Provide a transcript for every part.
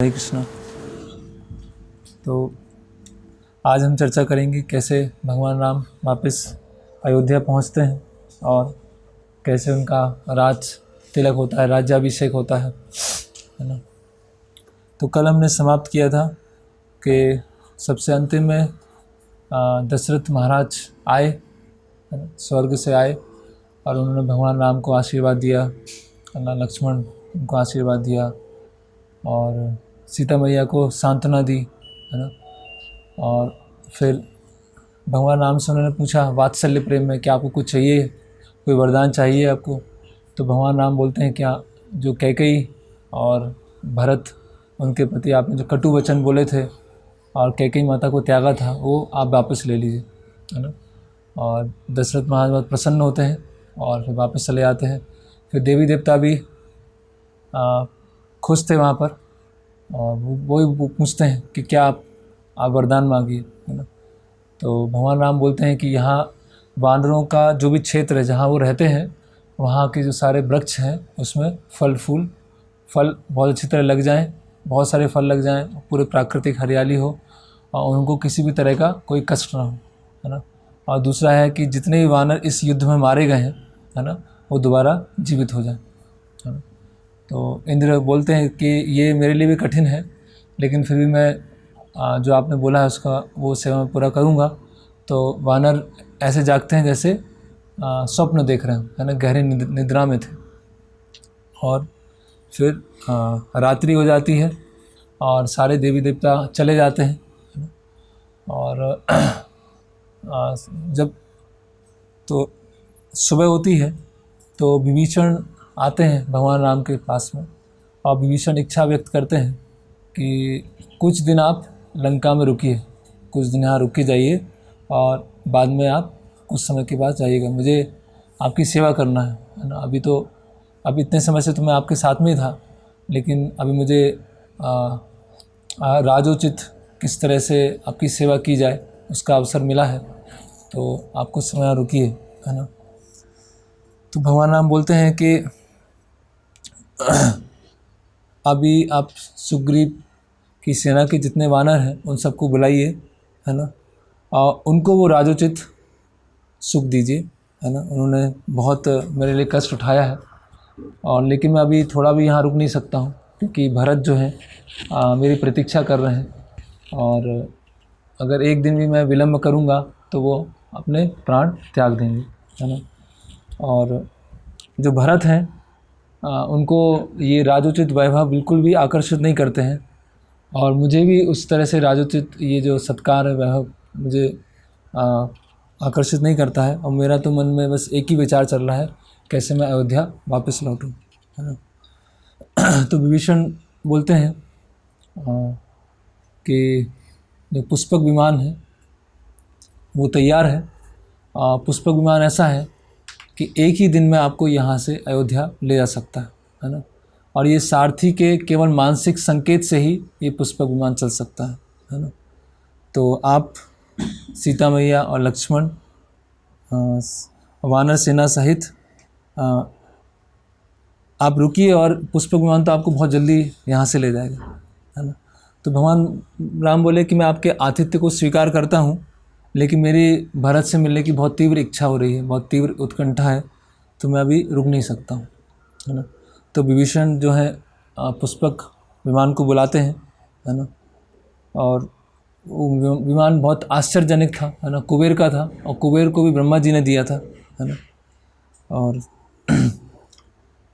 हरे कृष्णा। तो आज हम चर्चा करेंगे कैसे भगवान राम वापस अयोध्या पहुंचते हैं और कैसे उनका राज तिलक होता है, राज्याभिषेक होता है ना। तो कल हमने समाप्त किया था कि सबसे अंतिम में दशरथ महाराज आए, है ना, स्वर्ग से आए और उन्होंने भगवान राम को आशीर्वाद दिया, है ना, लक्ष्मण उनको आशीर्वाद दिया और सीता मैया को सांत्वना दी, है ना। और फिर भगवान राम से उन्होंने पूछा वात्सल्य प्रेम में कि आपको कुछ चाहिए, कोई वरदान चाहिए आपको। तो भगवान राम बोलते हैं क्या जो कैकेयी और भरत उनके प्रति आपने जो कटु वचन बोले थे और कैकेयी माता को त्यागा था वो आप वापस ले लीजिए, है ना। और दशरथ महाराज बहुत प्रसन्न होते हैं और फिर वापस चले आते हैं। फिर देवी देवता भी खुश थे वहाँ पर और वो पूछते हैं कि क्या आप वरदान मांगिए, है ना। तो भगवान राम बोलते हैं कि यहाँ वानरों का जो भी क्षेत्र है जहाँ वो रहते हैं वहाँ के जो सारे वृक्ष हैं उसमें फल बहुत अच्छी तरह लग जाएं, बहुत सारे फल लग जाएं, पूरे प्राकृतिक हरियाली हो और उनको किसी भी तरह का कोई कष्ट ना हो, है ना। और दूसरा है कि जितने भी वानर इस युद्ध में मारे गए हैं, है ना, वो दोबारा जीवित हो जाएं, है ना। तो इंद्र बोलते हैं कि ये मेरे लिए भी कठिन है लेकिन फिर भी मैं जो आपने बोला है उसका वो सेवा में पूरा करूँगा। तो वानर ऐसे जागते हैं जैसे स्वप्न देख रहे हैं, है ना, गहरी निद्रा में थे। और फिर रात्रि हो जाती है और सारे देवी देवता चले जाते हैं, है ना। और जब तो सुबह होती है तो विभीषण आते हैं भगवान राम के पास में और विभीषण इच्छा व्यक्त करते हैं कि कुछ दिन आप लंका में रुकिए, कुछ दिन यहाँ रुक के जाइए और बाद में आप कुछ समय के बाद जाइएगा, मुझे आपकी सेवा करना है ना। अभी इतने समय से तो मैं आपके साथ में ही था लेकिन अभी मुझे राजोचित किस तरह से आपकी सेवा की जाए उसका अवसर मिला है, तो आप कुछ समय रुकिए, है ना। तो भगवान राम बोलते हैं कि अभी आप सुग्रीव की सेना के जितने वानर हैं उन सबको बुलाइए, है ना, और उनको वो राजोचित सुख दीजिए, है ना। उन्होंने बहुत मेरे लिए कष्ट उठाया है और लेकिन मैं अभी थोड़ा भी यहाँ रुक नहीं सकता हूँ क्योंकि भरत जो है मेरी प्रतीक्षा कर रहे हैं और अगर एक दिन भी मैं विलम्ब करूँगा तो वो अपने प्राण त्याग देंगे, है ना। और जो भरत हैं उनको ये राजोचित वैभव बिल्कुल भी आकर्षित नहीं करते हैं और मुझे भी उस तरह से राजोचित ये जो सत्कार है वैभव मुझे आकर्षित नहीं करता है। और मेरा तो मन में बस एक ही विचार चल रहा है कैसे मैं अयोध्या वापस लौटूं, है ना। तो विभीषण बोलते हैं कि जो पुष्पक विमान है वो तैयार है। पुष्पक विमान ऐसा है कि एक ही दिन में आपको यहाँ से अयोध्या ले जा सकता है ना। और ये सारथी के केवल मानसिक संकेत से ही ये पुष्पक विमान चल सकता है ना। तो आप सीता मैया और लक्ष्मण वानर सेना सहित आप रुकिए और पुष्पक विमान तो आपको बहुत जल्दी यहाँ से ले जाएगा, है ना। तो भगवान राम बोले कि मैं आपके आतिथ्य को स्वीकार करता हूँ लेकिन मेरी भरत से मिलने की बहुत तीव्र इच्छा हो रही है, बहुत तीव्र उत्कंठा है, तो मैं अभी रुक नहीं सकता हूँ, है ना। तो विभीषण जो है पुष्पक विमान को बुलाते हैं, है ना। और वो विमान बहुत आश्चर्यजनक था, है ना, कुबेर का था और कुबेर को भी ब्रह्मा जी ने दिया था, है ना। और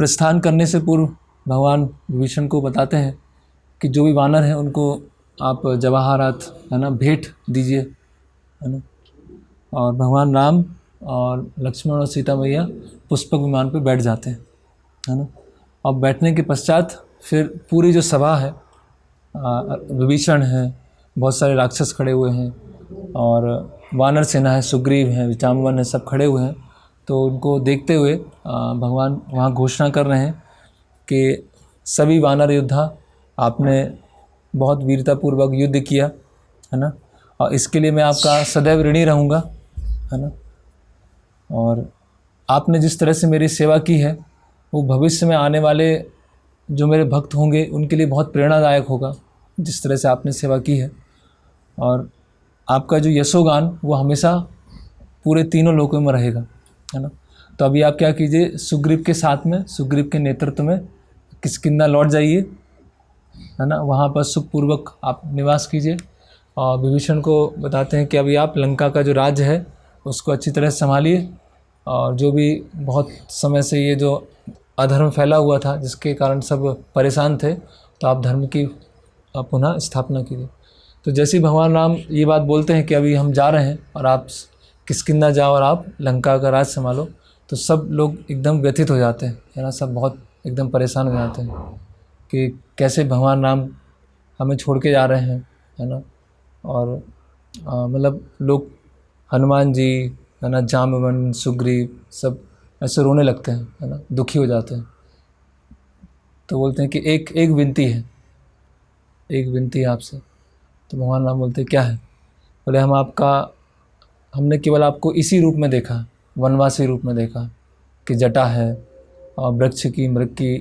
प्रस्थान करने से पूर्व भगवान विभीषण को बताते हैं कि जो भी वानर हैं उनको आप जवाहरात, है ना, भेंट दीजिए, है ना। और भगवान राम और लक्ष्मण और सीता मैया पुष्पक विमान पर बैठ जाते हैं, है ना। और बैठने के पश्चात फिर पूरी जो सभा है, विभीषण है, बहुत सारे राक्षस खड़े हुए हैं और वानर सेना है, सुग्रीव है, विचाम्बन है, सब खड़े हुए हैं। तो उनको देखते हुए भगवान वहाँ घोषणा कर रहे हैं कि सभी वानर योद्धा आपने बहुत वीरतापूर्वक युद्ध किया, है ना, और इसके लिए मैं आपका सदैव ऋणी रहूँगा, है ना। और आपने जिस तरह से मेरी सेवा की है वो भविष्य में आने वाले जो मेरे भक्त होंगे उनके लिए बहुत प्रेरणादायक होगा जिस तरह से आपने सेवा की है। और आपका जो यशोगान वो हमेशा पूरे तीनों लोकों में रहेगा, है ना। तो अभी आप क्या कीजिए, सुग्रीव के साथ में, सुग्रीव के नेतृत्व में किष्किंधा लौट जाइए, है ना। वहाँ पर सुखपूर्वक आप निवास कीजिए। और विभीषण को बताते हैं कि अभी आप लंका का जो राज्य है उसको अच्छी तरह से संभालिए, और जो भी बहुत समय से ये जो अधर्म फैला हुआ था जिसके कारण सब परेशान थे, तो आप धर्म की पुनः स्थापना कीजिए। तो जैसे ही भगवान राम ये बात बोलते हैं कि अभी हम जा रहे हैं और आप किष्किंधा जाओ और आप लंका का राज संभालो, तो सब लोग एकदम व्यथित हो जाते हैं, है ना। सब बहुत एकदम परेशान हो जाते हैं कि कैसे भगवान राम हमें छोड़ के जा रहे हैं, है ना। और मतलब लोग, हनुमान जी, है ना, जामवन, सुग्रीव, सब ऐसे रोने लगते हैं, है ना, दुखी हो जाते हैं। तो बोलते हैं कि एक एक विनती है, एक विनती है आपसे। तो भगवान राम बोलते क्या है? बोले हमने केवल आपको इसी रूप में देखा, वनवासी रूप में देखा कि जटा है और वृक्ष की मृग की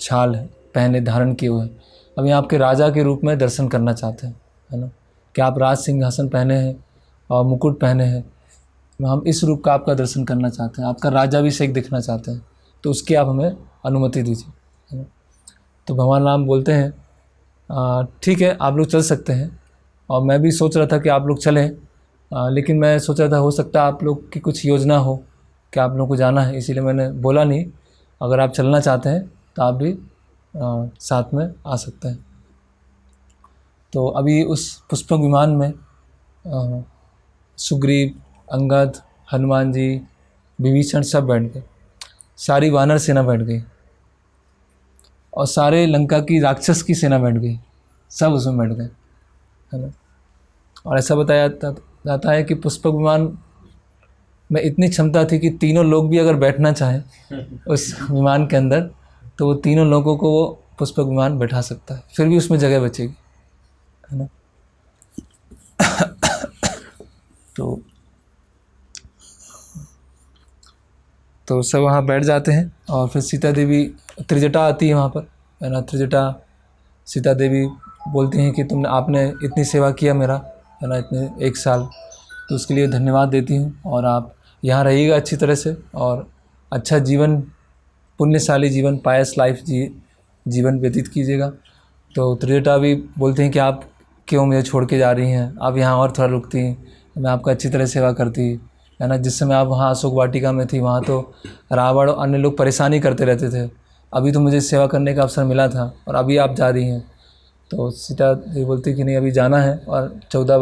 छाल पहने धारण किए हुए। अभी आपके राजा के रूप में दर्शन करना चाहते हैं, है ना, कि आप राज सिंहासन पहने हैं और मुकुट पहने हैं। हम इस रूप का आपका दर्शन करना चाहते हैं, आपका राजाभिषेक देखना चाहते हैं, तो उसकी आप हमें अनुमति दीजिए, है ना। तो भगवान राम बोलते हैं ठीक है, आप लोग चल सकते हैं। और मैं भी सोच रहा था कि आप लोग चलें, लेकिन मैं सोच रहा था हो सकता है आप लोग की कुछ योजना हो कि आप लोगों को जाना है, इसीलिए मैंने बोला नहीं। अगर आप चलना चाहते हैं तो आप भी साथ में आ सकते हैं। तो अभी उस पुष्पक विमान में सुग्रीव, अंगद, हनुमान जी, विभीषण सब बैठ गए, सारी वानर सेना बैठ गई, और सारे लंका की राक्षस की सेना बैठ गई, सब उसमें बैठ गए, है ना। और ऐसा बताया जाता है कि पुष्पक विमान में इतनी क्षमता थी कि तीनों लोग भी अगर बैठना चाहें उस विमान के अंदर, तो वो तीनों लोगों को वो पुष्पक विमान बैठा सकता है, फिर भी उसमें जगह बचेगी, है ना। तो सब वहाँ बैठ जाते हैं। और फिर सीता देवी, त्रिजटा आती है वहाँ पर, है ना। त्रिजटा सीता देवी बोलती हैं कि आपने इतनी सेवा किया मेरा, है ना, इतने 1 साल, तो उसके लिए धन्यवाद देती हूँ। और आप यहाँ रहिएगा अच्छी तरह से, और अच्छा जीवन, पुण्यशाली जीवन, पायस लाइफ जीवन व्यतीत कीजिएगा। तो त्रिजटा भी बोलते हैं कि आप क्यों मुझे छोड़ के जा रही हैं, आप यहाँ और थोड़ा रुकती, मैं आपका अच्छी तरह सेवा करती, है ना। जिस समय आप वहाँ अशोक वाटिका में थी, वहाँ तो रावण और अन्य लोग परेशानी करते रहते थे, अभी तो मुझे सेवा करने का अवसर मिला था, और अभी आप जा रही हैं। तो सीता ये बोलती कि नहीं, अभी जाना है, और 14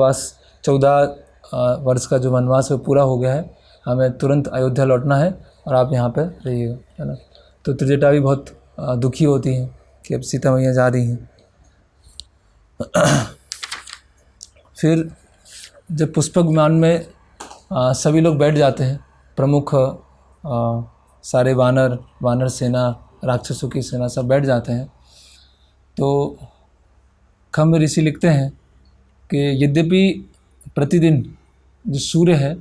वर्ष का जो वनवास है पूरा हो गया है, हमें तुरंत अयोध्या लौटना है, और आप यहाँ पर रहिएगा, है ना। तो त्रिजटा भी बहुत दुखी होती हैं कि अब सीता मैया जा रही हैं। फिर जब पुष्पक विमान में सभी लोग बैठ जाते हैं, प्रमुख सारे वानर सेना, राक्षसों की सेना सब बैठ जाते हैं, तो खम्ब ऋषि लिखते हैं कि यद्यपि प्रतिदिन जो सूर्य है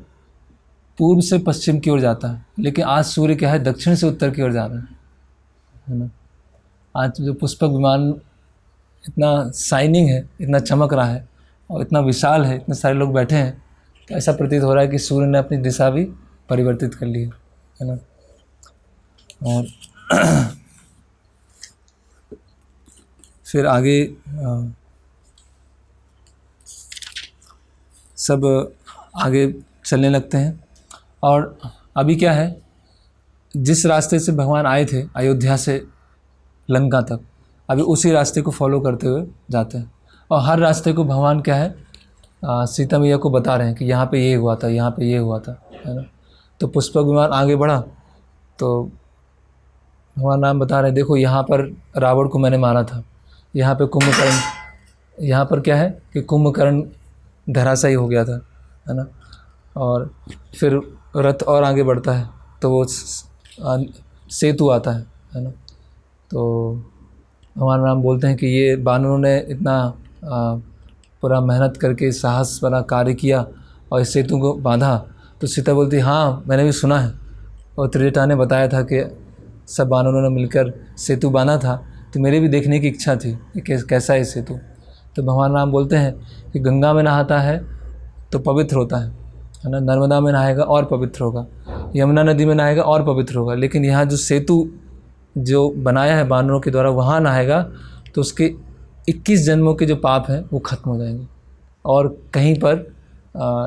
पूर्व से पश्चिम की ओर जाता है, लेकिन आज सूर्य क्या है, दक्षिण से उत्तर की ओर जा रहा है ना। आज जो पुष्पक विमान इतना शाइनिंग है, इतना चमक रहा है, और इतना विशाल है, इतने सारे लोग बैठे हैं, तो ऐसा प्रतीत हो रहा है कि सूर्य ने अपनी दिशा भी परिवर्तित कर ली है ना। और फिर आगे सब आगे चलने लगते हैं। और अभी क्या है, जिस रास्ते से भगवान आए थे अयोध्या से लंका तक, अभी उसी रास्ते को फॉलो करते हुए जाते हैं, और हर रास्ते को भगवान क्या है, सीता मैया को बता रहे हैं कि यहाँ पे ये हुआ था, यहाँ पे ये हुआ था, है ना। तो पुष्पक विमान आगे बढ़ा, तो भगवान राम बता रहे हैं, देखो यहाँ पर रावण को मैंने मारा था, यहाँ पे कुंभकर्ण, यहाँ पर क्या है कि कुंभकर्ण धराशायी हो गया था, है ना। और फिर रथ और आगे बढ़ता है, तो वो सेतु आता है ना। तो भगवान राम बोलते हैं कि ये बानरों ने इतना पूरा मेहनत करके साहस वाला कार्य किया और इस सेतु को बांधा। तो सीता बोलती हाँ, मैंने भी सुना है, और त्रिजटा ने बताया था कि सब वानरों ने मिलकर सेतु बांधा था, तो मेरे भी देखने की इच्छा थी कि कैसा है सेतु। तो भगवान राम बोलते हैं कि गंगा में नहाता है तो पवित्र होता है ना, नर्मदा में नहाएगा और पवित्र होगा, यमुना नदी में नहाएगा और पवित्र होगा, लेकिन यहाँ जो सेतु जो बनाया है वानरों के द्वारा वहाँ नहाएगा तो उसके 21 जन्मों के जो पाप हैं वो खत्म हो जाएंगे। और कहीं पर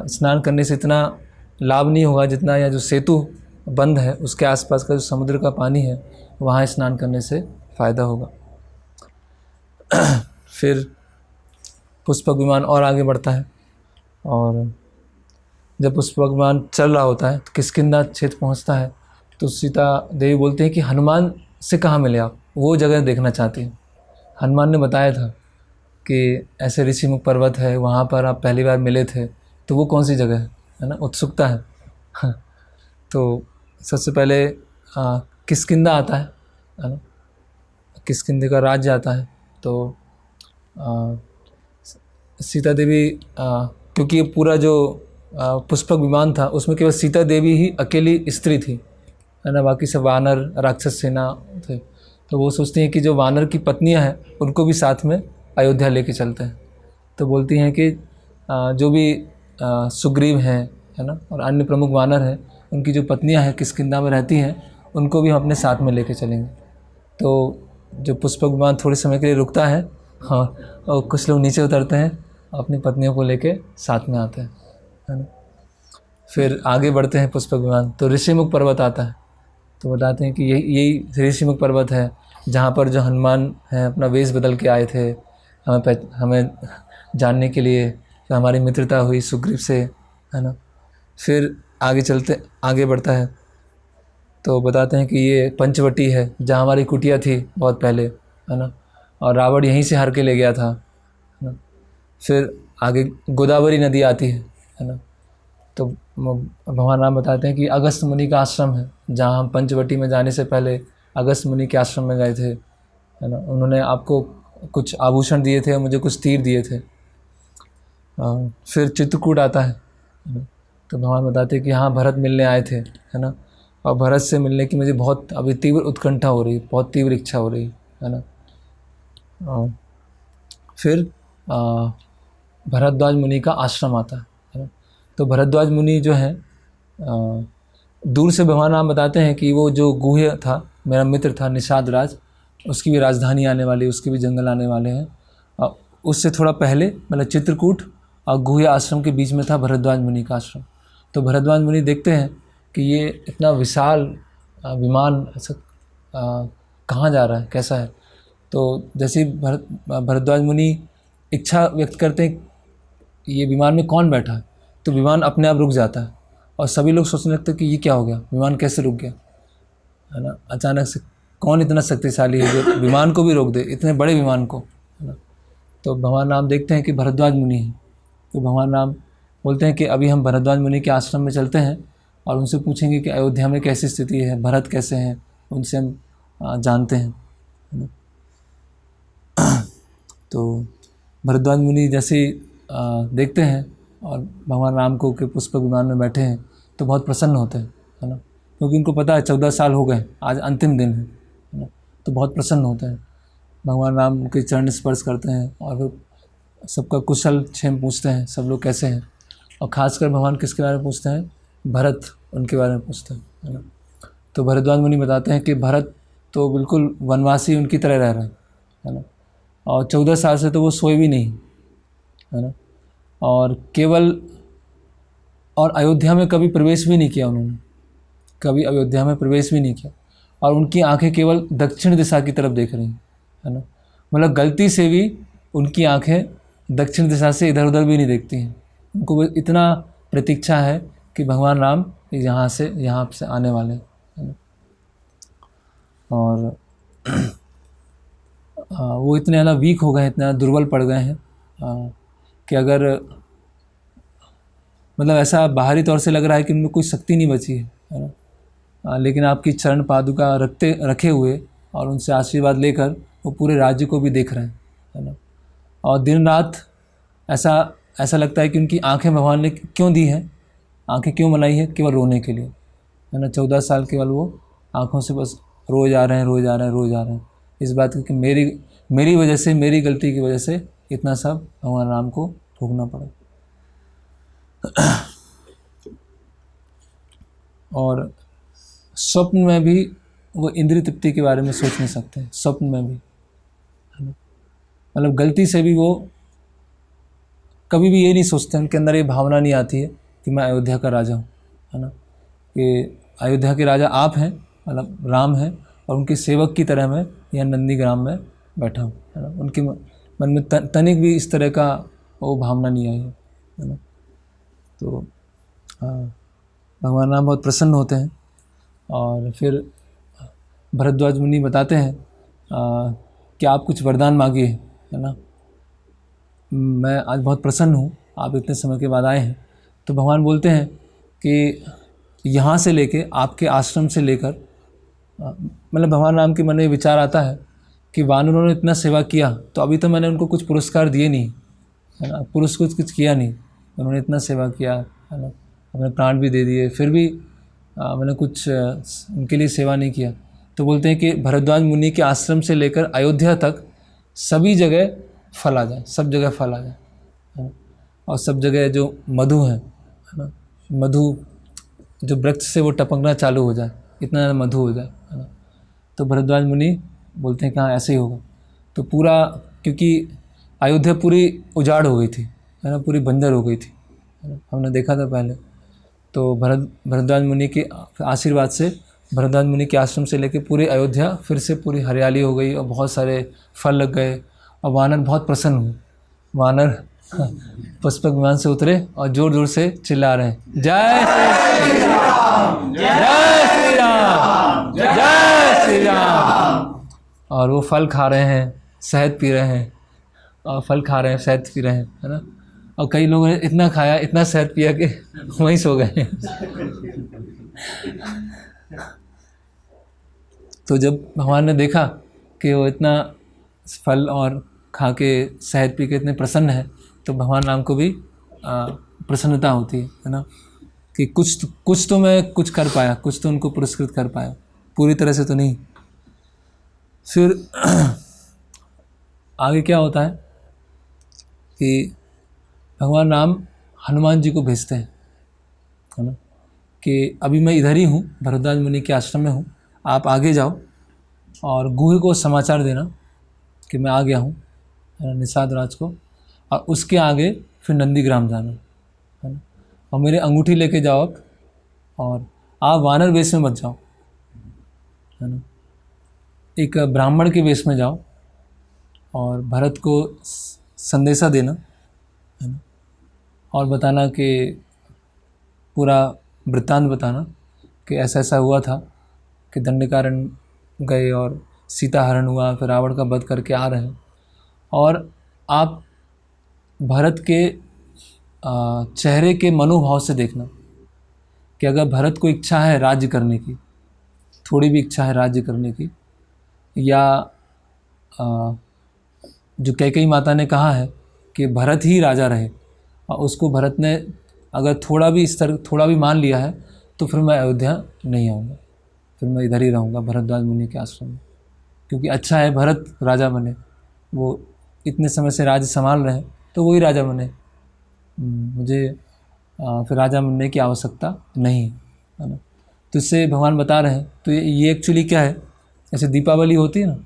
स्नान करने से इतना लाभ नहीं होगा जितना यह जो सेतु बंद है उसके आसपास का जो समुद्र का पानी है वहाँ स्नान करने से फ़ायदा होगा। फिर पुष्पक विमान और आगे बढ़ता है, और जब पुष्पक विमान चल रहा होता है तो किष्किंधा क्षेत्र पहुँचता है, तो सीता देवी बोलते हैं कि हनुमान से कहाँ मिले आप, वो जगह देखना चाहती हैं। हनुमान ने बताया था कि ऐसे ऋषिमुख पर्वत है, वहाँ पर आप पहली बार मिले थे, तो वो कौन सी जगह है ना, उत्सुकता है। तो सबसे पहले किष्किंधा आता है ना, किष्किंधे का राज्य आता है। तो सीता देवी क्योंकि ये पूरा जो पुष्पक विमान था उसमें केवल सीता देवी ही अकेली स्त्री थी है ना, बाकी सब वानर राक्षस सेना थे। तो वो सोचती हैं कि जो वानर की पत्नियां हैं उनको भी साथ में अयोध्या लेके चलते हैं। तो बोलती हैं कि जो भी सुग्रीव हैं है ना और अन्य प्रमुख वानर हैं उनकी जो पत्नियां हैं किष्किंधा में रहती हैं उनको भी हम अपने साथ में लेके चलेंगे। तो जो पुष्पक विमान थोड़े समय के लिए रुकता है, हाँ, और कुछ लोग नीचे उतरते हैं अपनी पत्नियों को लेके साथ में आते हैं है ना। फिर आगे बढ़ते हैं पुष्पक विमान, तो ऋषिमुख पर्वत आता है। तो बताते हैं कि यही ऋषिमुख पर्वत है जहाँ पर जो हनुमान हैं अपना वेश बदल के आए थे हमें जानने के लिए, तो हमारी मित्रता हुई सुग्रीव से है ना। फिर आगे बढ़ता है तो बताते हैं कि ये पंचवटी है जहाँ हमारी कुटिया थी बहुत पहले है ना, और रावण यहीं से हर के ले गया था है ना। फिर आगे गोदावरी नदी आती है ना। तो भगवान राम बताते हैं कि अगस्त मुनि का आश्रम है जहाँ हम पंचवटी में जाने से पहले अगस्त मुनि के आश्रम में गए थे है ना। उन्होंने आपको कुछ आभूषण दिए थे और मुझे कुछ तीर दिए थे। फिर चित्रकूट आता है ना? तो भगवान बताते हैं कि हाँ भरत मिलने आए थे है ना, और भरत से मिलने की मुझे बहुत अभी तीव्र उत्कंठा हो रही, बहुत तीव्र इच्छा हो रही है ना। फिर भरद्वाज मुनि का आश्रम आता है ना। तो भरद्वाज मुनि जो है दूर से भगवान राम बताते हैं कि वो जो गुह्य था, मेरा मित्र था निषाद राज, उसकी भी राजधानी आने वाली, उसके भी जंगल आने वाले हैं। उससे थोड़ा पहले मतलब चित्रकूट और गुह्य आश्रम के बीच में था भरद्वाज मुनि का आश्रम। तो भरद्वाज मुनि देखते हैं कि ये इतना विशाल विमान ऐसा कहाँ जा रहा है, कैसा है। तो जैसे ही भरद्वाज मुनि इच्छा व्यक्त करते हैं ये विमान में कौन बैठा है, तो विमान अपने आप रुक जाता है और सभी लोग सोचने लगते हैं कि ये क्या हो गया, विमान कैसे रुक गया है ना। अचानक से कौन इतना शक्तिशाली है जो विमान को भी रोक दे, इतने बड़े विमान को है ना। तो भगवान राम देखते हैं कि भरद्वाज मुनि है। तो भगवान राम बोलते हैं कि अभी हम भरद्वाज मुनि के आश्रम में चलते हैं और उनसे पूछेंगे कि अयोध्या में कैसी स्थिति है, भरत कैसे हैं, उनसे हम जानते हैं है ना। तो भरद्वाज मुनि जैसे देखते हैं और भगवान राम को के पुष्पक विमान में बैठे हैं तो बहुत प्रसन्न होते हैं है ना, क्योंकि उनको पता है 14 साल हो गए, आज अंतिम दिन है ना। तो बहुत प्रसन्न होते हैं, भगवान राम के चरण स्पर्श करते हैं और फिर सबका कुशल क्षेम पूछते हैं, सब लोग कैसे हैं। और ख़ासकर भगवान किसके बारे में पूछते हैं, भरत, उनके बारे में पूछते हैं है ना। तो भरद्वाज मुनि बताते हैं कि भरत तो बिल्कुल वनवासी उनकी तरह रह रहे हैं है ना, और 14 साल से तो वो सोए भी नहीं है ना, और अयोध्या में कभी प्रवेश भी नहीं किया उन्होंने, कभी अयोध्या में प्रवेश भी नहीं किया, और उनकी आंखें केवल दक्षिण दिशा की तरफ देख रही हैं है ना। मतलब गलती से भी उनकी आंखें दक्षिण दिशा से इधर उधर भी नहीं देखती हैं, उनको इतना प्रतीक्षा है कि भगवान राम यहाँ से आने वाले हैं है ना। और वो इतने ज़्यादा वीक हो गए, इतना दुर्बल पड़ गए हैं कि अगर मतलब ऐसा बाहरी तौर से लग रहा है कि उनमें कोई शक्ति नहीं बची है ना। लेकिन आपकी चरण पादुका रखे हुए और उनसे आशीर्वाद लेकर वो पूरे राज्य को भी देख रहे हैं है ना। और दिन रात ऐसा लगता है कि उनकी आंखें भगवान ने क्यों दी हैं, आंखें क्यों बनाई है, केवल रोने के लिए है ना। 14 साल केवल वो आँखों से बस रोज़ आ रहे हैं, रोज़ आ रहे हैं, रोज़ आ रहे हैं। इस बात की कि मेरी वजह से, मेरी गलती की वजह से इतना सब भगवान राम को भोगना पड़ा। और स्वप्न में भी वो इंद्रिय तृप्ति के बारे में सोच नहीं सकते, स्वप्न में भी, है ना। मतलब गलती से भी वो कभी भी ये नहीं सोचते, उनके अंदर ये भावना नहीं आती है कि मैं अयोध्या का राजा हूँ, है ना, कि अयोध्या के राजा आप हैं, मतलब राम हैं, और उनके सेवक की तरह मैं यहाँ नंदीग्राम में बैठा हूँ, है ना। उनके मन में तनिक भी इस तरह का वो भावना नहीं आई है ना। तो हाँ, भगवान राम बहुत प्रसन्न होते हैं। और फिर भरद्वाज मुनि बताते हैं कि आप कुछ वरदान मांगिए, है ना, मैं आज बहुत प्रसन्न हूँ, आप इतने समय के बाद आए हैं। तो भगवान बोलते हैं कि यहाँ से लेके, आपके आश्रम से लेकर, मतलब भगवान राम के मन में विचार आता है कि वानरों ने इतना सेवा किया, तो अभी तो मैंने उनको कुछ पुरस्कार दिए नहीं, है ना, पुरस्कृत कुछ किया नहीं, उन्होंने इतना सेवा किया, है ना, अपने प्राण भी दे दिए, फिर भी मैंने कुछ उनके लिए सेवा नहीं किया। तो बोलते हैं कि भरद्वाज मुनि के आश्रम से लेकर अयोध्या तक सभी जगह फल आ जाए, सब जगह फल आ जाए, है ना, और सब जगह जो मधु है ना, मधु जो वृक्ष से वो टपकना चालू हो जाए, इतना ज़्यादा मधु हो जाए, है ना। तो भरद्वाज मुनि बोलते हैं कि हाँ ऐसे ही होगा। तो पूरा, क्योंकि अयोध्या पूरी उजाड़ हो गई थी, है ना, पूरी बंजर हो गई थी, है ना, हमने देखा था पहले। तो भरद्वाज मुनि के आशीर्वाद से, भरद्वाज मुनि के आश्रम से लेकर पूरी अयोध्या फिर से पूरी हरियाली हो गई, और बहुत सारे फल लग गए, और वानर बहुत प्रसन्न हुए। वानर पुष्पक विमान से उतरे और जोर जोर से चिल्ला रहे हैं, जय श्री राम, जय श्री राम, जय श्री राम। और वो फल खा रहे हैं, शहद पी रहे हैं, और फल खा रहे हैं, शहद पी रहे हैं, है ना। और कई लोगों ने इतना खाया, इतना शहद पिया कि वहीं सो गए। तो जब भगवान ने देखा कि वो इतना फल और खा के शहद पी के इतने प्रसन्न है, तो भगवान राम को भी प्रसन्नता होती है ना, कि कुछ तो मैं कुछ कर पाया, कुछ तो उनको पुरस्कृत कर पाया, पूरी तरह से तो नहीं। फिर आगे क्या होता है कि भगवान राम हनुमान जी को भेजते हैं, है ना, कि अभी मैं इधर ही हूँ, भरद्वाज मुनि के आश्रम में हूँ, आप आगे जाओ और गुहे को समाचार देना कि मैं आ गया हूँ, निषाद राज को, और उसके आगे फिर नंदीग्राम जाना, है ना, और मेरे अंगूठी लेके जाओ आप, और आप वानर वेश में मत जाओ, है ना, एक ब्राह्मण के वेश में जाओ, और भरत को संदेशा देना, है ना, और बताना कि पूरा वृत्तांत बताना कि ऐसा ऐसा हुआ था कि दंडकारण्य गए और सीता हरण हुआ, फिर रावण का वध करके आ रहे हैं, और आप भरत के चेहरे के मनोभाव से देखना कि अगर भरत को इच्छा है राज्य करने की, थोड़ी भी इच्छा है राज्य करने की, या जो कैकेयी माता ने कहा है कि भरत ही राजा रहे, और उसको भरत ने अगर थोड़ा भी इस तरह थोड़ा भी मान लिया है, तो फिर मैं अयोध्या नहीं आऊँगा, फिर मैं इधर ही रहूँगा भरद्वाज मुनि के आश्रम में, क्योंकि अच्छा है भरत राजा बने, वो इतने समय से राज्य संभाल रहे हैं, तो वही राजा बने, मुझे फिर राजा बनने की आवश्यकता नहीं, है ना। तो इससे भगवान बता रहे हैं, तो ये एक्चुअली क्या है, जैसे दीपावली होती है ना,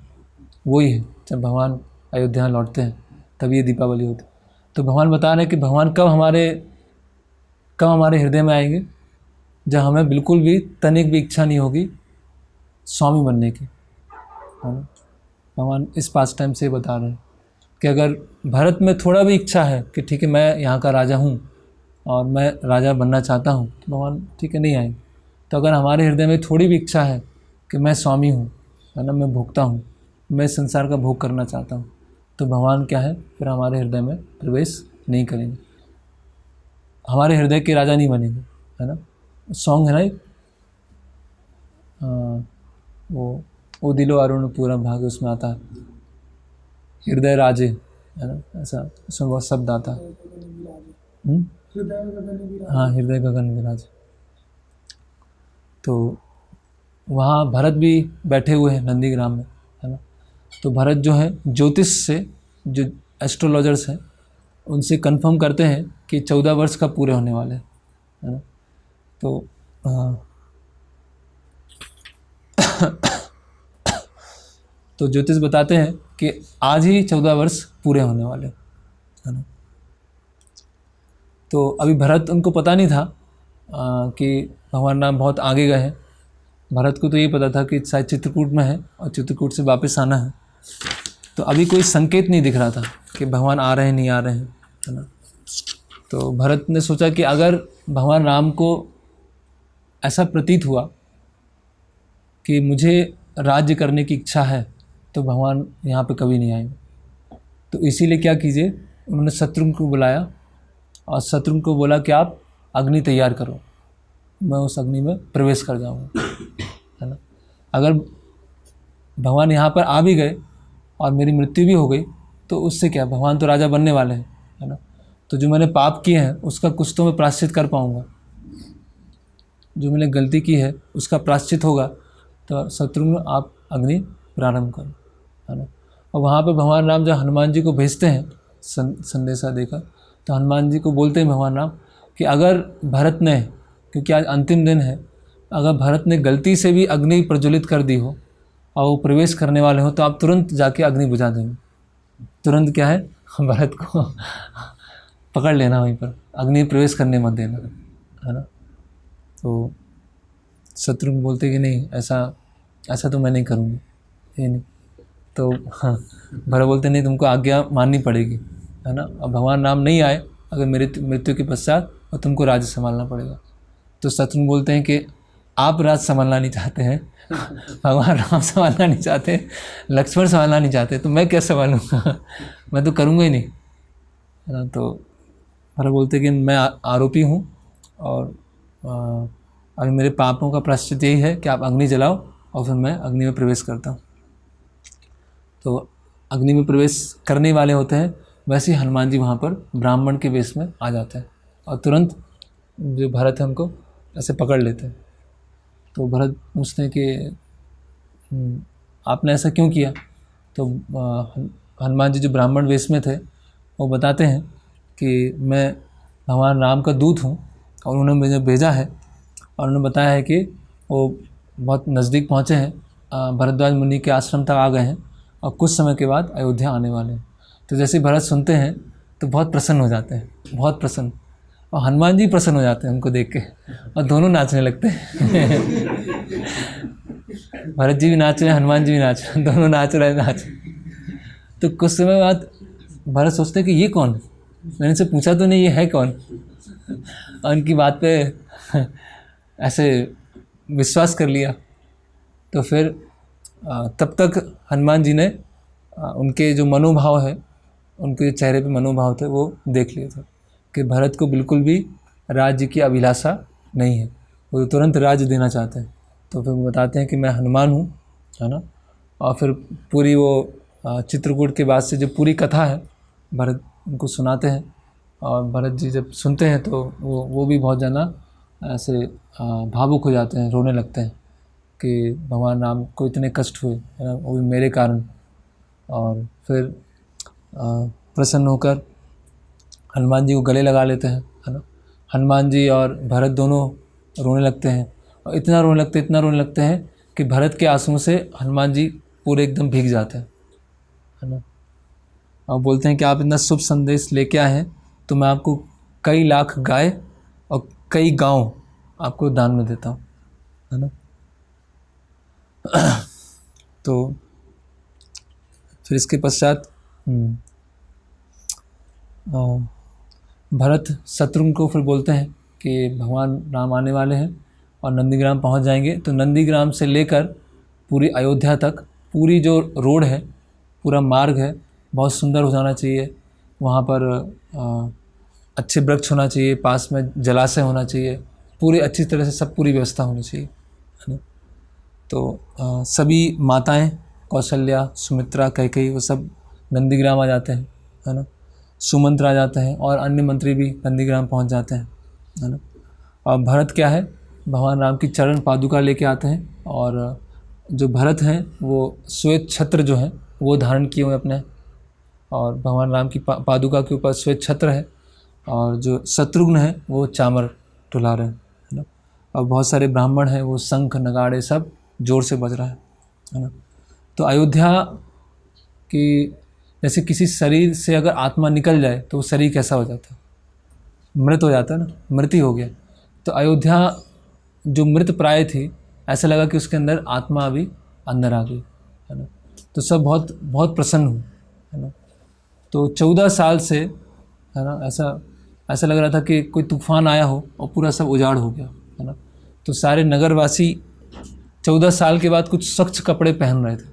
वही है, जब भगवान अयोध्या लौटते हैं तब ये दीपावली होती है। तो भगवान बता रहे हैं कि भगवान कब हमारे हृदय में आएंगे, जब हमें बिल्कुल भी तनिक भी इच्छा नहीं होगी स्वामी बनने की, है ना। भगवान इस पास टाइम से बता रहे हैं कि अगर भारत में थोड़ा भी इच्छा है कि ठीक है मैं यहाँ का राजा हूँ और मैं राजा बनना चाहता हूँ, तो भगवान ठीक है नहीं आएंगे। तो अगर हमारे हृदय में थोड़ी भी इच्छा है कि मैं स्वामी हूँ, है ना, मैं भोगता हूँ, मैं संसार का भोग करना चाहता हूँ, तो भगवान क्या है, फिर हमारे हृदय में प्रवेश नहीं करेंगे, हमारे हृदय के राजा नहीं बनेंगे, है ना। सॉन्ग है ना एक, वो दिलो अरुण पूरा भाग, उसमें आता है हृदय राजे, है ना, ऐसा उसमें बहुत शब्द आता है। हाँ, हृदय गगन विराजे। तो वहाँ भरत भी बैठे हुए हैं नंदीग्राम में, है ना। तो भरत जो है ज्योतिष से, जो एस्ट्रोलॉजर्स हैं, उनसे कंफर्म करते हैं कि 14 वर्ष कब पूरे होने वाले हैं, है ना। तो तो ज्योतिष बताते हैं कि आज ही 14 वर्ष पूरे होने वाले, है ना। तो अभी भरत, उनको पता नहीं था कि भगवान राम बहुत आगे गए हैं। भरत को तो ये पता था कि शायद चित्रकूट में है और चित्रकूट से वापस आना है। तो अभी कोई संकेत नहीं दिख रहा था कि भगवान आ रहे हैं, नहीं आ रहे हैं, है ना। तो भरत ने सोचा कि अगर भगवान राम को ऐसा प्रतीत हुआ कि मुझे राज्य करने की इच्छा है, तो भगवान यहाँ पे कभी नहीं आएंगे। तो इसीलिए क्या कीजिए, उन्होंने शत्रुघ्न को बुलाया और शत्रुघ्न को बोला कि आप अग्नि तैयार करो, मैं उस अग्नि में प्रवेश कर जाऊँगा, है ना। अगर भगवान यहाँ पर आ भी गए और मेरी मृत्यु भी हो गई तो उससे क्या, भगवान तो राजा बनने वाले हैं, है ना। तो जो मैंने पाप किए हैं उसका कुछ तो मैं प्रायश्चित कर पाऊँगा, जो मैंने गलती की है उसका प्रायश्चित होगा। तो शत्रुघ्न आप अग्नि प्रारंभ करो, है ना। और वहाँ पे भगवान राम जब हनुमान जी को भेजते हैं संदेशा देकर, तो हनुमान जी को बोलते हैं भगवान राम कि अगर भरत ने, क्योंकि आज अंतिम दिन है, अगर भरत ने गलती से भी अग्नि प्रज्वलित कर दी हो और वो प्रवेश करने वाले हो, तो आप तुरंत जाके अग्नि बुझा देंगे। तुरंत क्या है, भरत को पकड़ लेना, वहीं पर अग्नि प्रवेश करने मत देना, है ना। तो शत्रुघ्न बोलते कि नहीं, ऐसा तो मैं नहीं करूँगी, ये नहीं। तो हाँ, भरत बोलते नहीं, तुमको आज्ञा माननी पड़ेगी, है ना। अब भगवान राम नहीं आए अगर मेरे मृत्यु के पश्चात, और तुमको राज्य संभालना पड़ेगा। तो शत्रुघ्न बोलते हैं कि आप राज्य संभालना नहीं चाहते हैं, भगवान राम संभालना नहीं चाहते, लक्ष्मण संभालना नहीं चाहते, तो मैं क्या संभालूंगा, मैं तो करूँगा ही नहीं, है ना। तो भरत बोलते कि मैं आरोपी हूँ और अभी मेरे पापों का प्रायश्चित यही है कि आप अग्नि जलाओ और फिर मैं अग्नि में प्रवेश करता हूँ। तो अग्नि में प्रवेश करने वाले होते हैं, वैसे ही हनुमान जी वहाँ पर ब्राह्मण के वेश में आ जाते हैं और तुरंत जो भरत है उनको ऐसे पकड़ लेते हैं। तो भरत पूछते हैं कि आपने ऐसा क्यों किया। तो हनुमान जी जो ब्राह्मण वेश में थे वो बताते हैं कि मैं भगवान राम का दूत हूँ और उन्होंने मुझे भेजा है, और उन्होंने बताया है कि वो बहुत नज़दीक पहुँचे हैं, भरद्वाज मुनि के आश्रम तक आ गए हैं और कुछ समय के बाद अयोध्या आने वाले हैं। तो जैसे भरत सुनते हैं तो बहुत प्रसन्न हो जाते हैं, बहुत प्रसन्न, और हनुमान जी प्रसन्न हो जाते हैं उनको देख के, और दोनों नाचने लगते हैं। भरत जी भी नाच रहे हैं, हनुमान जी भी नाच रहे हैं, दोनों नाच रहे हैं, तो कुछ समय बाद भरत सोचते हैं कि ये कौन है, मैंने इनसे पूछा तो नहीं ये है कौन, और उनकी बात पे ऐसे विश्वास कर लिया। तो फिर तब तक हनुमान जी ने उनके जो मनोभाव है, उनके चेहरे पे मनोभाव थे, वो देख लिए थे कि भरत को बिल्कुल भी राज्य की अभिलाषा नहीं है, वो तुरंत राज्य देना चाहते हैं। तो फिर वो बताते हैं कि मैं हनुमान हूँ, है ना। और फिर पूरी वो चित्रकूट के बाद से जो पूरी कथा है भरत उनको सुनाते हैं, और भरत जी जब सुनते हैं तो वो भी बहुत ज़्यादा ऐसे भावुक हो जाते हैं, रोने लगते हैं कि भगवान राम को इतने कष्ट हुए, है ना, वो भी मेरे कारण। और फिर प्रसन्न होकर हनुमान जी को गले लगा लेते हैं, है ना। हनुमान जी और भरत दोनों रोने लगते हैं, और इतना रोने लगते हैं कि भरत के आंसुओं से हनुमान जी पूरे एकदम भीग जाते हैं, है ना। और बोलते हैं कि आप इतना शुभ संदेश लेके आए हैं तो मैं आपको कई लाख गाय और कई गांव आपको दान में देता हूँ, है ना। तो फिर इसके पश्चात भरत शत्रुघ्न को फिर बोलते हैं कि भगवान राम आने वाले हैं और नंदीग्राम पहुंच जाएंगे, तो नंदीग्राम से लेकर पूरी अयोध्या तक पूरी जो रोड है, पूरा मार्ग है, बहुत सुंदर हो जाना चाहिए। वहाँ पर अच्छे वृक्ष होना चाहिए, पास में जलाशय होना चाहिए, पूरी अच्छी तरह से सब पूरी व्यवस्था होनी चाहिए, है ना। तो सभी माताएं, कौशल्या, सुमित्रा, कैकेयी, वो सब नंदीग्राम आ जाते हैं, है ना। सुमंत्र आ जाते हैं और अन्य मंत्री भी नंदीग्राम पहुंच जाते हैं, है ना। और भरत क्या है, भगवान राम की चरण पादुका लेके आते हैं और जो भरत हैं वो श्वेत छत्र जो है वो धारण किए हुए अपने, और भगवान राम की पादुका के ऊपर श्वेत छत्र है, और जो शत्रुघ्न है वो चामर टुला रहे हैं, है ना। और बहुत सारे ब्राह्मण हैं, वो शंख नगाड़े सब जोर से बज रहा है ना। तो अयोध्या की, जैसे किसी शरीर से अगर आत्मा निकल जाए तो वो शरीर कैसा हो जाता है, मृत हो जाता है ना, मृत्यु हो गया। तो अयोध्या जो मृत प्राय थी, ऐसा लगा कि उसके अंदर आत्मा अभी अंदर आ गई, है ना। तो सब बहुत बहुत प्रसन्न हुए, है ना। तो 14 साल से, है ना, ऐसा लग रहा था कि कोई तूफान आया हो और पूरा सब उजाड़ हो गया, है ना। तो सारे नगरवासी 14 साल के बाद कुछ स्वच्छ कपड़े पहन रहे थे,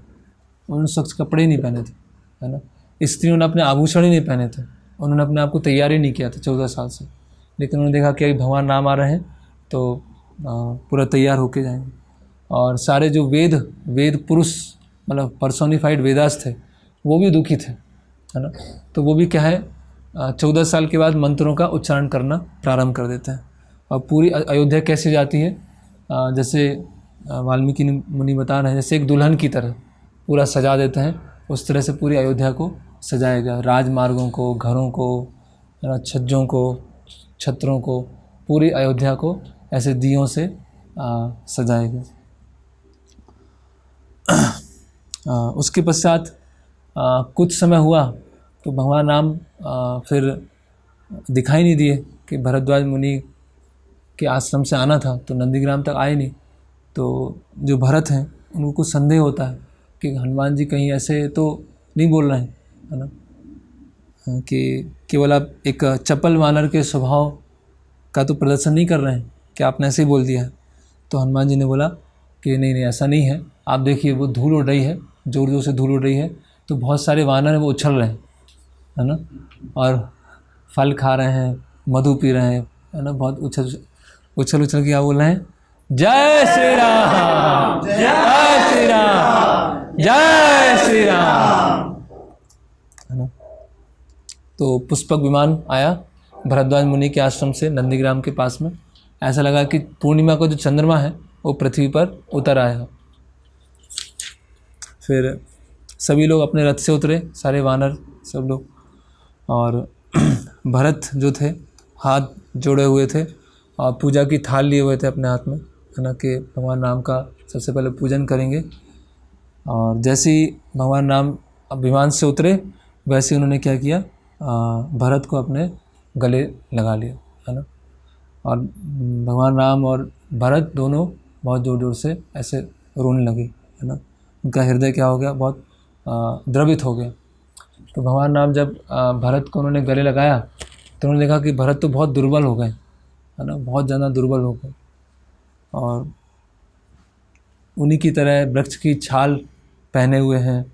उन्होंने स्वच्छ कपड़े ही नहीं पहने थे, है ना। स्त्रियों ने अपने आभूषण ही नहीं पहने थे, उन्होंने अपने आप को तैयार ही नहीं किया था 14 साल से। लेकिन उन्होंने देखा कि भगवान राम आ रहे हैं तो पूरा तैयार होके जाएंगे। और सारे जो वेद पुरुष, मतलब पर्सोनिफाइड वेदास थे, वो भी दुखी थे, है ना। तो वो भी क्या है, 14 साल के बाद मंत्रों का उच्चारण करना प्रारंभ कर देते हैं। और पूरी अयोध्या कैसे जाती है, जैसे वाल्मीकि मुनि बता रहे हैं, जैसे एक दुल्हन की तरह पूरा सजा देते हैं, उस तरह से पूरी अयोध्या को सजाया गया। राजमार्गों को, घरों को, है ना, छज्जों को, छत्रों को, पूरी अयोध्या को ऐसे दियों से सजाया गया। उसके पश्चात कुछ समय हुआ तो भगवान राम फिर दिखाई नहीं दिए कि भरद्वाज मुनि के आश्रम से आना था, तो नंदीग्राम तक आए नहीं। तो जो भरत हैं उनको कुछ संदेह होता है कि हनुमान जी कहीं ऐसे तो नहीं बोल रहे हैं, है ना, कि केवल आप एक चपल वानर के स्वभाव का तो प्रदर्शन नहीं कर रहे हैं कि आपने ऐसे ही बोल दिया है। तो हनुमान जी ने बोला कि नहीं नहीं, ऐसा नहीं है, आप देखिए वो धूल उड़ रही है, जोर जोर से धूल उड़ रही है, तो बहुत सारे वानर हैं वो उछल रहे हैं, है ना, और फल खा रहे हैं, मधु पी रहे हैं, है ना, बहुत उछल के क्या बोल रहे हैं, जय श्री राम, जय श्री राम, जय श्री राम, है ना। तो पुष्पक विमान आया भरद्वाज मुनि के आश्रम से नंदीग्राम के पास में। ऐसा लगा कि पूर्णिमा को जो चंद्रमा है वो पृथ्वी पर उतर आया। फिर सभी लोग अपने रथ से उतरे, सारे वानर सब लोग, और भरत जो थे हाथ जोड़े हुए थे और पूजा की थाल लिए हुए थे अपने हाथ में, है ना, कि भगवान राम का सबसे पहले पूजन करेंगे। और जैसे ही भगवान राम विमान से उतरे, वैसे उन्होंने क्या किया, भरत को अपने गले लगा लिया, है ना। और भगवान राम और भरत दोनों बहुत ज़ोर ज़ोर से ऐसे रोने लगे, है ना। उनका हृदय क्या हो गया, बहुत द्रवित हो गया। तो भगवान राम जब भरत को उन्होंने गले लगाया तो उन्होंने देखा कि भरत तो बहुत दुर्बल हो गए, है ना, बहुत ज़्यादा दुर्बल हो गए, और उन्हीं की तरह वृक्ष की छाल पहने हुए हैं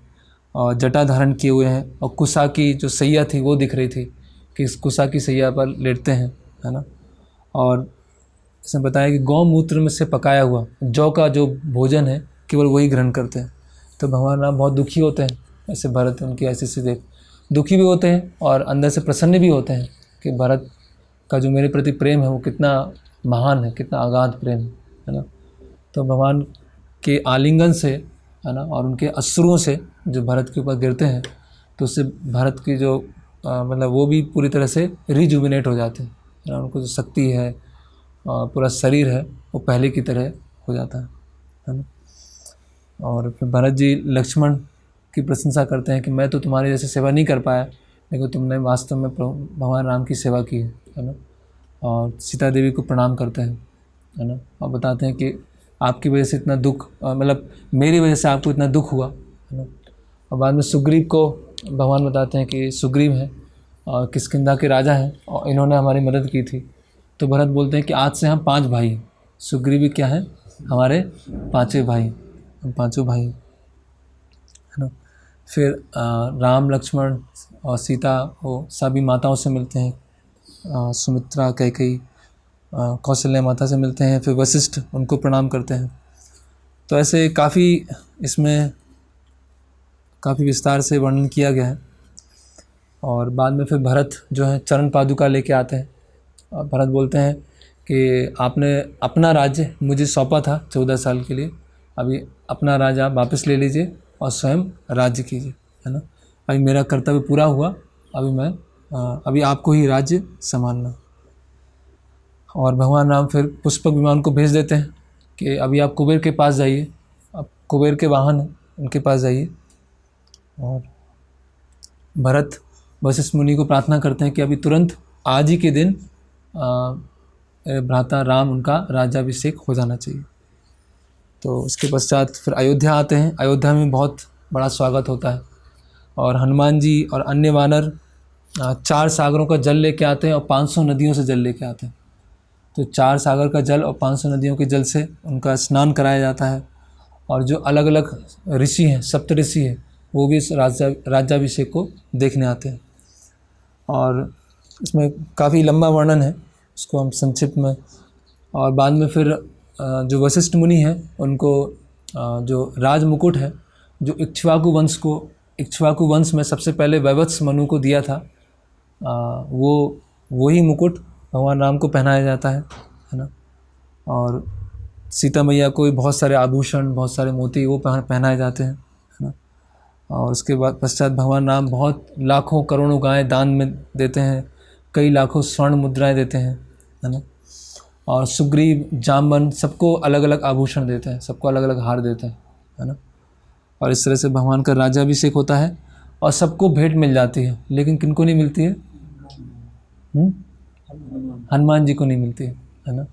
और जटा धारण किए हुए हैं, और कुशा की जो सैया थी वो दिख रही थी कि इस कुशा की सैया पर लेटते हैं, है ना। और इसने बताया कि गौमूत्र में से पकाया हुआ जौ का जो भोजन है केवल वही ग्रहण करते हैं। तो भगवान राम बहुत दुखी होते हैं, ऐसे भरत उनकी ऐसी देख दुखी भी होते हैं और अंदर से प्रसन्न भी होते हैं कि भरत का जो मेरे प्रति प्रेम है वो कितना महान है, कितना अगाध प्रेम है ना। तो भगवान के आलिंगन से, है ना, और उनके अश्रुओं से जो भरत के ऊपर गिरते हैं, तो उससे भरत की जो मतलब वो भी पूरी तरह से रिजुविनेट हो जाते हैं, है ना। उनको जो शक्ति है, पूरा शरीर है, वो पहले की तरह हो जाता है ना। और फिर भरत जी लक्ष्मण की प्रशंसा करते हैं कि मैं तो तुम्हारे जैसे सेवा नहीं कर पाया, लेकिन तुमने वास्तव में भगवान राम की सेवा की है ना। और सीता देवी को प्रणाम करते हैं, है ना, और बताते हैं कि आपकी वजह से इतना दुख, मतलब मेरी वजह से आपको इतना दुख हुआ, है ना। और बाद में सुग्रीव को भगवान बताते हैं कि सुग्रीव हैं और किष्किंधा के राजा हैं और इन्होंने हमारी मदद की थी। तो भरत बोलते हैं कि आज से हम 5 भाई हैं, सुग्रीव क्या हैं, हमारे 5वें भाई, हम 5 भाई, है ना। फिर राम लक्ष्मण और सीता वो सभी माताओं से मिलते हैं, सुमित्रा, कैकेयी, कौशल्या माता से मिलते हैं, फिर वशिष्ठ उनको प्रणाम करते हैं। तो ऐसे काफ़ी इसमें काफ़ी विस्तार से वर्णन किया गया है। और बाद में फिर भरत जो है चरण पादुका लेके आते हैं और भरत बोलते हैं कि आपने अपना राज्य मुझे सौंपा था 14 साल के लिए, अभी अपना राजा वापस ले लीजिए और स्वयं राज्य कीजिए, है ना। अभी मेरा कर्तव्य पूरा हुआ, अभी आपको ही राज्य संभालना। और भगवान राम फिर पुष्पक विमान को भेज देते हैं कि अभी आप कुबेर के पास जाइए, अब कुबेर के वाहन उनके पास जाइए। और भरत वशिष्ठ मुनि को प्रार्थना करते हैं कि अभी तुरंत आज ही के दिन भ्राता राम उनका राज्याभिषेक हो जाना चाहिए। तो उसके पश्चात फिर अयोध्या आते हैं। अयोध्या में बहुत बड़ा स्वागत होता है और हनुमान जी और अन्य वानर 4 सागरों का जल लेके आते हैं और 500 नदियों से जल लेके आते हैं। तो 4 सागर का जल और 500 नदियों के जल से उनका स्नान कराया जाता है। और जो अलग अलग ऋषि हैं, सप्त ऋषि हैं, वो भी इस राज्याभिषेक को देखने आते हैं। और इसमें काफ़ी लंबा वर्णन है, उसको हम संक्षिप्त में। और बाद में फिर जो वशिष्ठ मुनि हैं उनको जो राज मुकुट है, जो इक्ष्वाकु वंश में सबसे पहले वैवत्स मनु को दिया था, वही मुकुट भगवान राम को पहनाया जाता है ना। और सीता मैया को भी बहुत सारे आभूषण, बहुत सारे मोती वो पहनाए जाते हैं, है ना। और उसके बाद पश्चात भगवान राम बहुत लाखों करोड़ों गायें दान में देते हैं, कई लाखों स्वर्ण मुद्राएं देते हैं, है ना। और सुग्रीव, जामवन सबको अलग अलग आभूषण देते हैं, सबको अलग अलग हार देते हैं, है ना। और इस तरह से भगवान का राज्याभिषेक होता है और सबको भेंट मिल जाती है, लेकिन किनको नहीं मिलती है? हनुमान जी को नहीं मिलती है ना।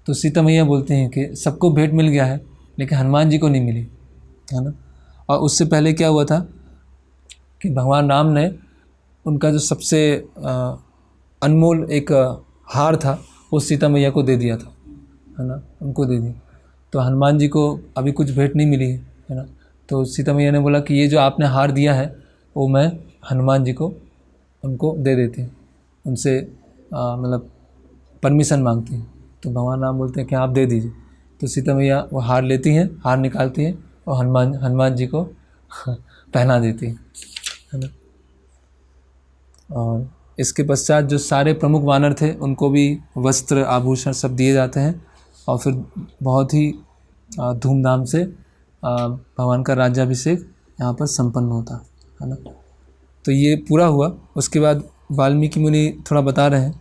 तो सीता मैया बोलती हैं कि सबको भेंट मिल गया है लेकिन हनुमान जी को नहीं मिली, है ना। और उससे पहले क्या हुआ था कि भगवान राम ने उनका जो सबसे अनमोल एक हार था वो सीता मैया को दे दिया था, है ना, उनको दे दी। तो हनुमान जी को अभी कुछ भेंट नहीं मिली है ना। तो सीता मैया ने बोला कि ये जो आपने हार दिया है वो मैं हनुमान जी को उनको दे देती हूँ, उनसे मतलब परमिशन मांगती हैं। तो भगवान राम बोलते हैं कि आप दे दीजिए। तो सीता मैया वो हार लेती हैं, हार निकालती हैं और हनुमान जी को पहना देती हैं, है ना। और इसके पश्चात जो सारे प्रमुख वानर थे उनको भी वस्त्र, आभूषण सब दिए जाते हैं और फिर बहुत ही धूमधाम से भगवान का राज्याभिषेक यहाँ पर संपन्न होता है ना। तो ये पूरा हुआ। उसके बाद वाल्मीकि मुनि थोड़ा बता रहे हैं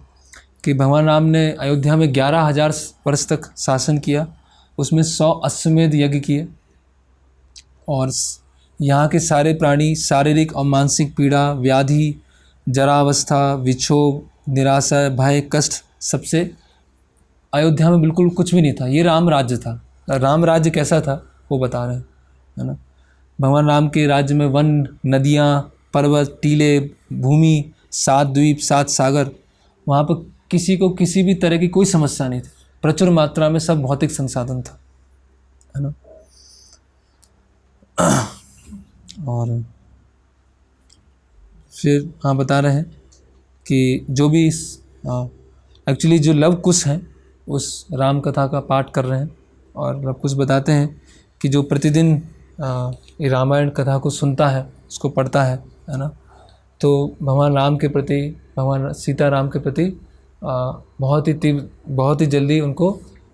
कि भगवान राम ने अयोध्या में 11,000 वर्ष तक शासन किया, उसमें 100 अश्वमेध यज्ञ किए और यहाँ के सारे प्राणी शारीरिक और मानसिक पीड़ा, व्याधि, जरावस्था, विक्षोभ, निराशा, भय, कष्ट सबसे अयोध्या में बिल्कुल कुछ भी नहीं था। ये राम राज्य था। राम राज्य कैसा था वो बता रहे हैं, है ना। भगवान राम के राज्य में वन, नदियाँ, पर्वत, टीले, भूमि, 7 द्वीप, 7 सागर, वहाँ पर किसी को किसी भी तरह की कोई समस्या नहीं थी। प्रचुर मात्रा में सब भौतिक संसाधन था, है ना। और फिर हाँ बता रहे हैं कि जो भी एक्चुअली जो लव कुश हैं उस राम कथा का पाठ कर रहे हैं और लव कुश बताते हैं कि जो प्रतिदिन ये रामायण कथा को सुनता है, उसको पढ़ता है ना, तो भगवान राम के प्रति, भगवान सीता राम के प्रति बहुत ही जल्दी उनको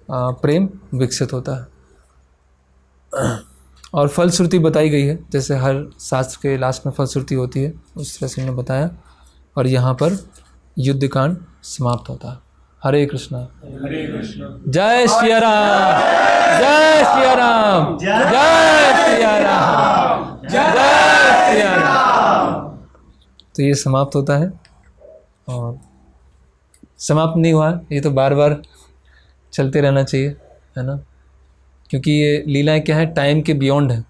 प्रेम विकसित होता है। और फलश्रुति बताई गई है, जैसे हर शास्त्र के लास्ट में फलश्रुति होती है, उस तरह से उन्होंने बताया। और यहाँ पर युद्ध कांड समाप्त होता है। हरे कृष्णा। जय श्री राम, जय श्री राम, जय श्री राम, जय श्री राम। तो ये समाप्त होता है और समाप्त नहीं हुआ, ये तो बार बार चलते रहना चाहिए, है ना। क्योंकि ये लीलाएं क्या है, टाइम के बियॉन्ड है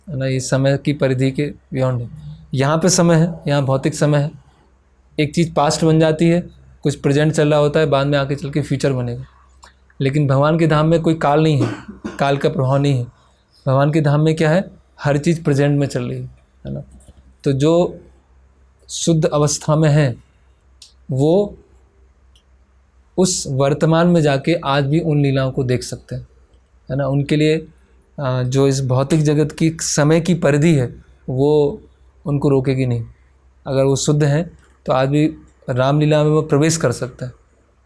ना, ये समय की परिधि के बियॉन्ड है। यहाँ पे समय है, यहाँ भौतिक समय है, एक चीज़ पास्ट बन जाती है, कुछ प्रेजेंट चल रहा होता है, बाद में आके चल के फ्यूचर बनेगा। लेकिन भगवान के धाम में कोई काल नहीं है, काल का प्रभाव नहीं है। भगवान के धाम में क्या है, हर चीज़ प्रेजेंट में चल रही है ना। तो जो शुद्ध अवस्था में है वो उस वर्तमान में जाके आज भी उन लीलाओं को देख सकते हैं, है ना। उनके लिए जो इस भौतिक जगत की समय की परिधि है वो उनको रोकेगी नहीं। अगर वो शुद्ध हैं तो आज भी रामलीला में वो प्रवेश कर सकते हैं,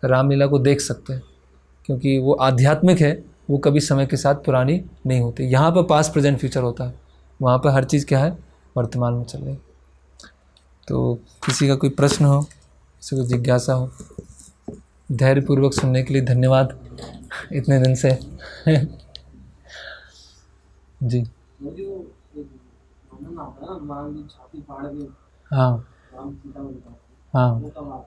रामलीला को देख सकते हैं, क्योंकि वो आध्यात्मिक है वो कभी समय के साथ पुरानी नहीं होती। यहाँ पर पास्ट प्रेजेंट फ्यूचर होता है, वहाँ पर हर चीज़ क्या है, वर्तमान में चल रही। तो किसी का कोई प्रश्न हो, किसी को जिज्ञासा हो, धैर्यपूर्वक सुनने के लिए धन्यवाद इतने दिन से। जी हाँ हाँ,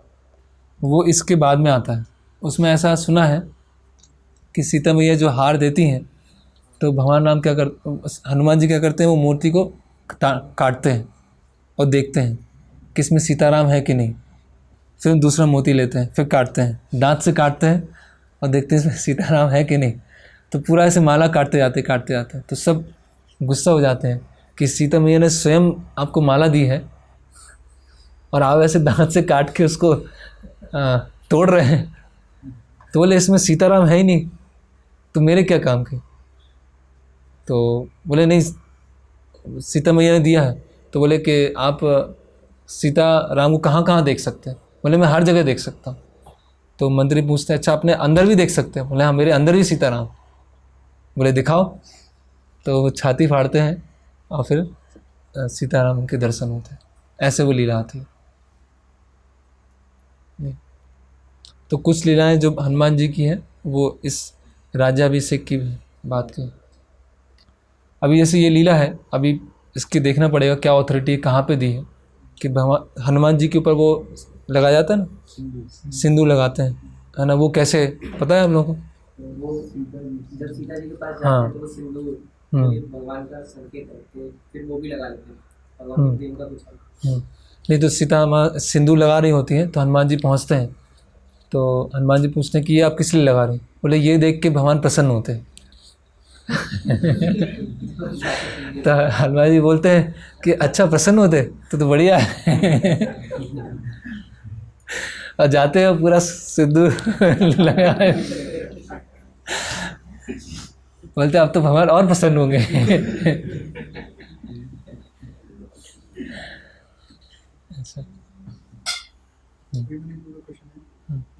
वो इसके बाद में आता है। उसमें ऐसा सुना है कि सीता मैया जो हार देती हैं तो भगवान राम क्या कर, हनुमान जी क्या करते हैं, वो मूर्ति को काटते हैं और देखते हैं कि इसमें सीताराम है कि नहीं। फिर दूसरा मोती लेते हैं, फिर काटते हैं, दांत से काटते हैं और देखते हैं इसमें सीताराम है कि नहीं। तो पूरा ऐसे माला काटते जाते, तो सब गुस्सा हो जाते हैं कि सीता मैया ने स्वयं आपको माला दी है और आप ऐसे दांत से काट के उसको तोड़ रहे हैं। तो बोले इसमें सीताराम है ही नहीं, तो मेरे क्या काम के। तो बोले नहीं, सीता मैया ने दिया है। तो बोले कि आप सीता राम को कहाँ कहाँ देख सकते हैं। बोले मैं हर जगह देख सकता हूँ। तो मंत्री पूछते हैं अच्छा अपने अंदर भी देख सकते हैं। बोले हाँ, मेरे अंदर भी सीताराम। बोले दिखाओ। तो वो छाती फाड़ते हैं और फिर सीताराम के दर्शन होते हैं। ऐसे वो लीला आती है। तो कुछ लीलाएं जो हनुमान जी की हैं वो इस राज्याभिषेक की बात की। अभी जैसे ये लीला है, अभी इसकी देखना पड़ेगा क्या ऑथोरिटी कहाँ पे दी है कि भगवान हनुमान जी के ऊपर वो लगाया जाता है ना, सिंदूर लगाते हैं, है ना। वो कैसे पता है हम लोगों को? वो जब सीता जी के पास जाते हाँ। हैं तो वो सिंदूर भगवान का संकेत है, तो फिर वो भी लगा लेते हैं। भगवान के प्रेम का कुछ नहीं तो सीता माँ सिंदूर लगा रही होती हैं तो हनुमान जी पहुँचते हैं। तो हनुमान जी पूछते हैं कि ये आप किस लिए लगा रहे हैं। बोले ये देख के भगवान प्रसन्न होते हैं। तो हनुमान जी बोलते हैं कि अच्छा प्रसन्न होते तो बढ़िया है। और जाते हैं पूरा सिंदूर लगाए, बोलते अब तो भगवान और प्रसन्न होंगे। अच्छा,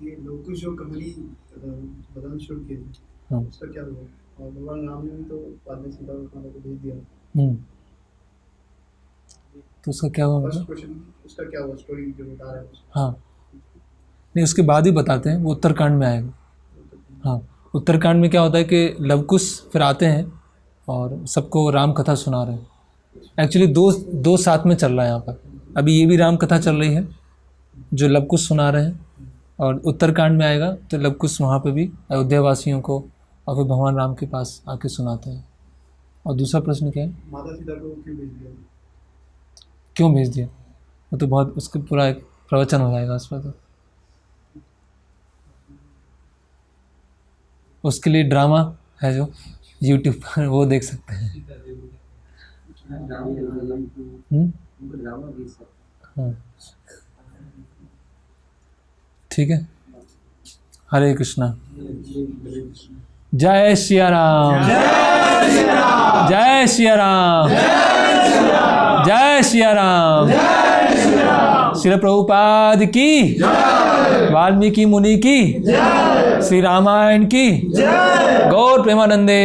ये लोग कुछ जो कहानी बताना शुरू किए थे, उसका क्या हुआ? और भगवान राम ने भी तो बाद में सीता को भेज दिया। तो उसका क्या हुआ? फर्स्ट क्वेश्चन उसका क्या हुआ, स्टोरी जो बता रहे हैं? हाँ नहीं, उसके बाद ही बताते हैं, वो उत्तरकांड में आएगा। हाँ, उत्तरकांड में क्या होता है कि लवकुश फिर आते हैं और सबको राम कथा सुना रहे हैं। एक्चुअली दो साथ में चल रहा है यहाँ पर। अभी ये भी राम कथा चल रही है जो लवकुश सुना रहे हैं, और उत्तरकांड में आएगा तो लवकुश वहाँ पे भी अयोध्या वासियों को और फिर भगवान राम के पास आके सुनाते हैं। और दूसरा प्रश्न क्या है? माता सीता को क्यों भेज दिया? क्यों भेज दिया? वो तो बहुत, उसके पूरा एक प्रवचन हो जाएगा उस पर। तो उसके लिए ड्रामा है जो YouTube पर, वो देख सकते हैं। हाँ ठीक है। हरे कृष्णा। जय सिया राम, जय सिया राम, जय सिया राम। श्री प्रभुपाद की, वाल्मीकि मुनि की, श्री रामायण की, गौर प्रेमानंदे।